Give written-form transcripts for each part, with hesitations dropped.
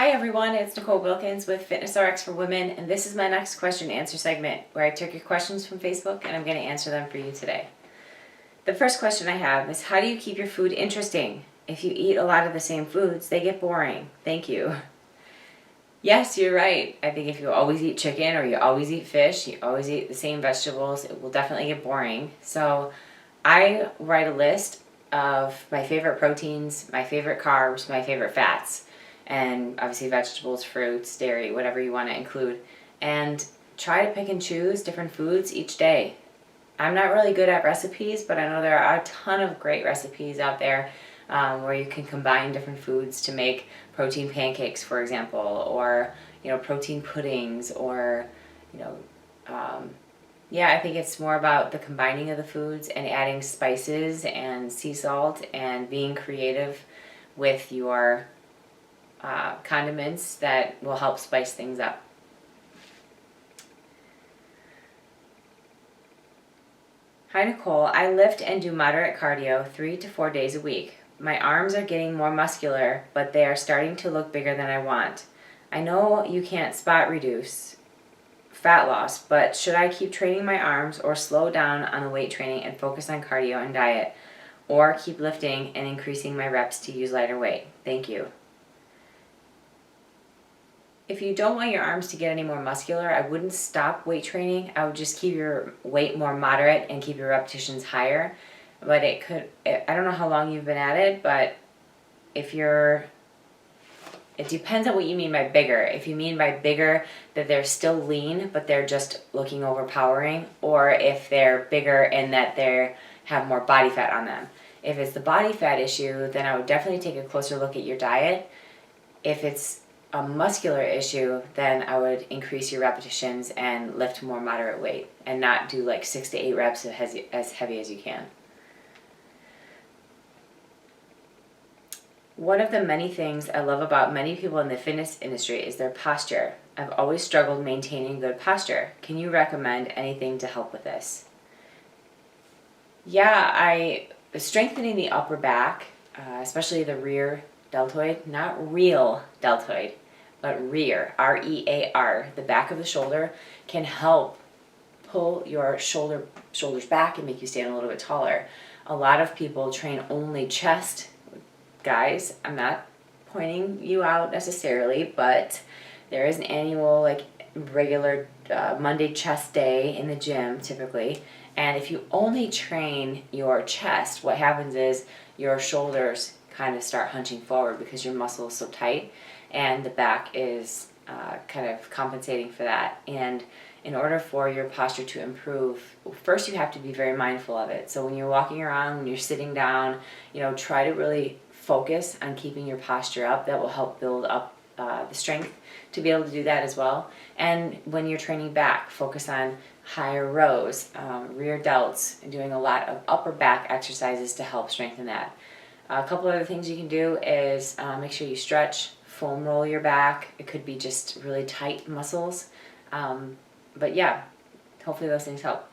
Hi everyone, it's Nicole Wilkins with FitnessRx for Women, and this is my next question and answer segment where I took your questions from Facebook and I'm going to answer them for you today. The first question I have is, how do you keep your food interesting? If you eat a lot of the same foods, they get boring. Thank you. Yes, you're right. I think if you always eat chicken or you always eat fish, you always eat the same vegetables, it will definitely get boring. So I write a list of my favorite proteins, my favorite carbs, my favorite fats, and obviously vegetables, fruits, dairy, whatever you want to include, and try to pick and choose different foods each day. I'm not really good at recipes, but I know there are a ton of great recipes out there where you can combine different foods to make protein pancakes, for example, or protein puddings, or I think it's more about the combining of the foods and adding spices and sea salt and being creative with your condiments that will help spice things up. Hi Nicole, I lift and do moderate cardio 3 to 4 days a week. My arms are getting more muscular, but they are starting to look bigger than I want. I know you can't spot reduce fat loss, but should I keep training my arms or slow down on the weight training and focus on cardio and diet, or keep lifting and increasing my reps to use lighter weight? Thank you. If you don't want your arms to get any more muscular, I wouldn't stop weight training. I would just keep your weight more moderate and keep your repetitions higher. But I don't know how long you've been at it, but it depends on what you mean by bigger. If you mean by bigger that they're still lean, but they're just looking overpowering, or if they're bigger in that they have more body fat on them. If it's the body fat issue, then I would definitely take a closer look at your diet. If it's a muscular issue, then I would increase your repetitions and lift more moderate weight and not do like 6 to 8 reps as heavy as you can. One of the many things I love about many people in the fitness industry is their posture. I've always struggled maintaining good posture. Can you recommend anything to help with this? Yeah, strengthening the upper back, especially the rear deltoid, not real deltoid, but rear, R-E-A-R, the back of the shoulder, can help pull your shoulders back and make you stand a little bit taller. A lot of people train only chest. Guys, I'm not pointing you out necessarily, but there is an annual, regular Monday chest day in the gym typically. And if you only train your chest, what happens is your shoulders kind of start hunching forward because your muscle is so tight, and the back is kind of compensating for that. And in order for your posture to improve, first you have to be very mindful of it. So when you're walking around, when you're sitting down, try to really focus on keeping your posture up. That will help build up the strength to be able to do that as well. And when you're training back, focus on higher rows, rear delts, and doing a lot of upper back exercises to help strengthen that. A couple other things you can do is make sure you stretch, foam roll your back. It could be just really tight muscles. But yeah, hopefully those things help.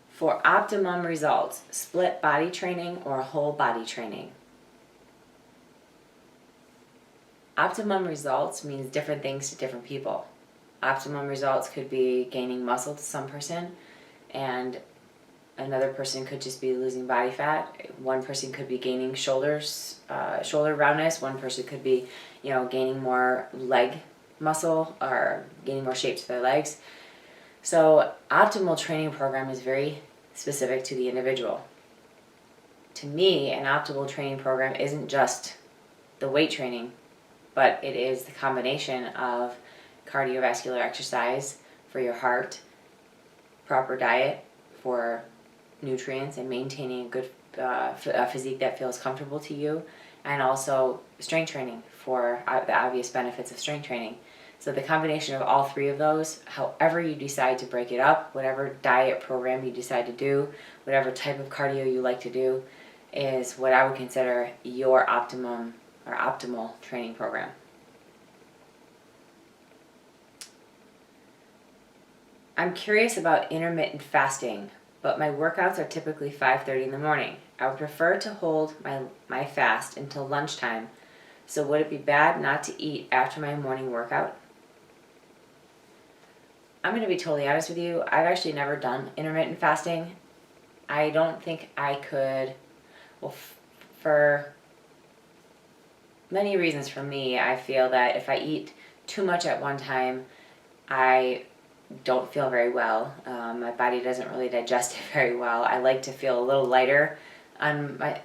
For optimum results, split body training or whole body training? Optimum results means different things to different people. Optimum results could be gaining muscle to some person, and another person could just be losing body fat. One person could be gaining shoulder roundness. One person could be, gaining more leg muscle or gaining more shape to their legs. So optimal training program is very specific to the individual. To me, an optimal training program isn't just the weight training, but it is the combination of cardiovascular exercise for your heart, proper diet for nutrients and maintaining a good physique that feels comfortable to you, and also strength training for the obvious benefits of strength training. So the combination of all three of those, however you decide to break it up, whatever diet program you decide to do, whatever type of cardio you like to do, is what I would consider your optimum or optimal training program. I'm curious about intermittent fasting. but my workouts are typically 5:30 in the morning. I would prefer to hold my fast until lunchtime. So would it be bad not to eat after my morning workout? I'm going to be totally honest with you. I've actually never done intermittent fasting. I don't think I could, well, for many reasons for me, I feel that if I eat too much at one time, I don't feel very well. My body doesn't really digest it very well. I like to feel a little lighter on my,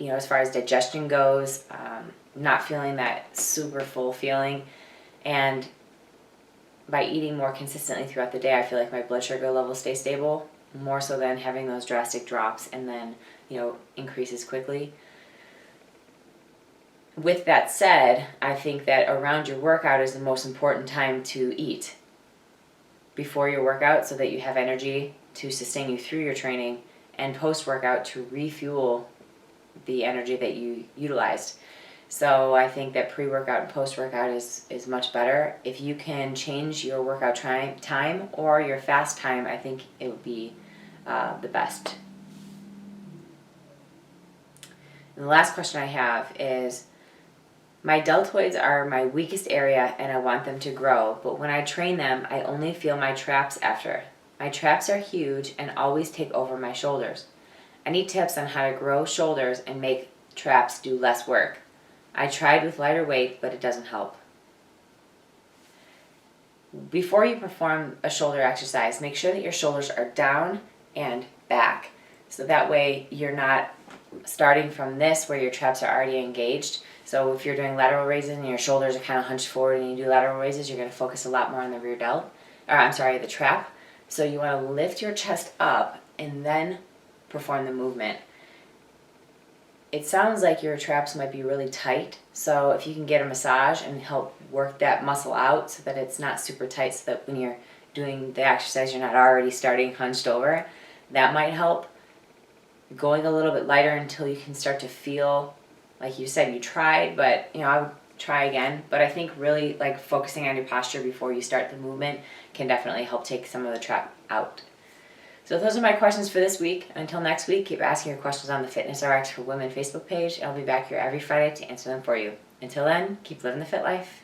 as far as digestion goes, not feeling that super full feeling. And by eating more consistently throughout the day, I feel like my blood sugar levels stay stable, more so than having those drastic drops and then, increases quickly. With that said, I think that around your workout is the most important time to eat. Before your workout, so that you have energy to sustain you through your training, and post-workout to refuel the energy that you utilized. So I think that pre-workout and post-workout is much better. If you can change your workout time or your fast time, I think it would be the best. And the last question I have is, my deltoids are my weakest area and I want them to grow, but when I train them, I only feel my traps after. My traps are huge and always take over my shoulders. I need tips on how to grow shoulders and make traps do less work. I tried with lighter weight, but it doesn't help. Before you perform a shoulder exercise, make sure that your shoulders are down and back. So that way you're not starting from this where your traps are already engaged. So if you're doing lateral raises and your shoulders are kind of hunched forward and you do lateral raises, you're going to focus a lot more on the the trap. So you want to lift your chest up and then perform the movement. It sounds like your traps might be really tight, so if you can get a massage and help work that muscle out so that it's not super tight, so that when you're doing the exercise you're not already starting hunched over, that might help. Going a little bit lighter until you can start to feel, like you said, you tried, but I would try again. But I think really focusing on your posture before you start the movement can definitely help take some of the trap out. So those are my questions for this week. Until next week, keep asking your questions on the FitnessRx for Women Facebook page. I'll be back here every Friday to answer them for you. Until then, keep living the fit life.